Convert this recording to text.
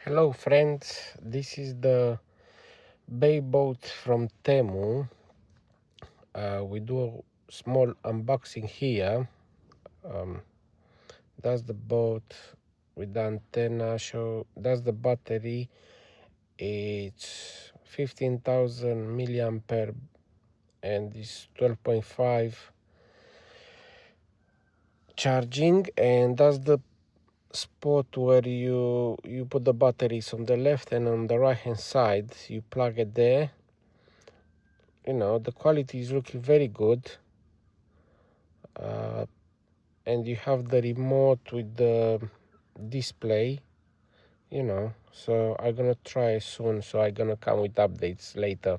Hello friends, this is the bay boat from Temu. We do a small unboxing here. um, that's the boat with the antenna. That's the battery. It's 15,000 milliampere and it's 12.5 charging, and that's the spot where you put the batteries on the left, and on the right hand side you plug it there. The quality is looking very good, and you have the remote with the display. So I'm gonna try soon, so I'm gonna come with updates later.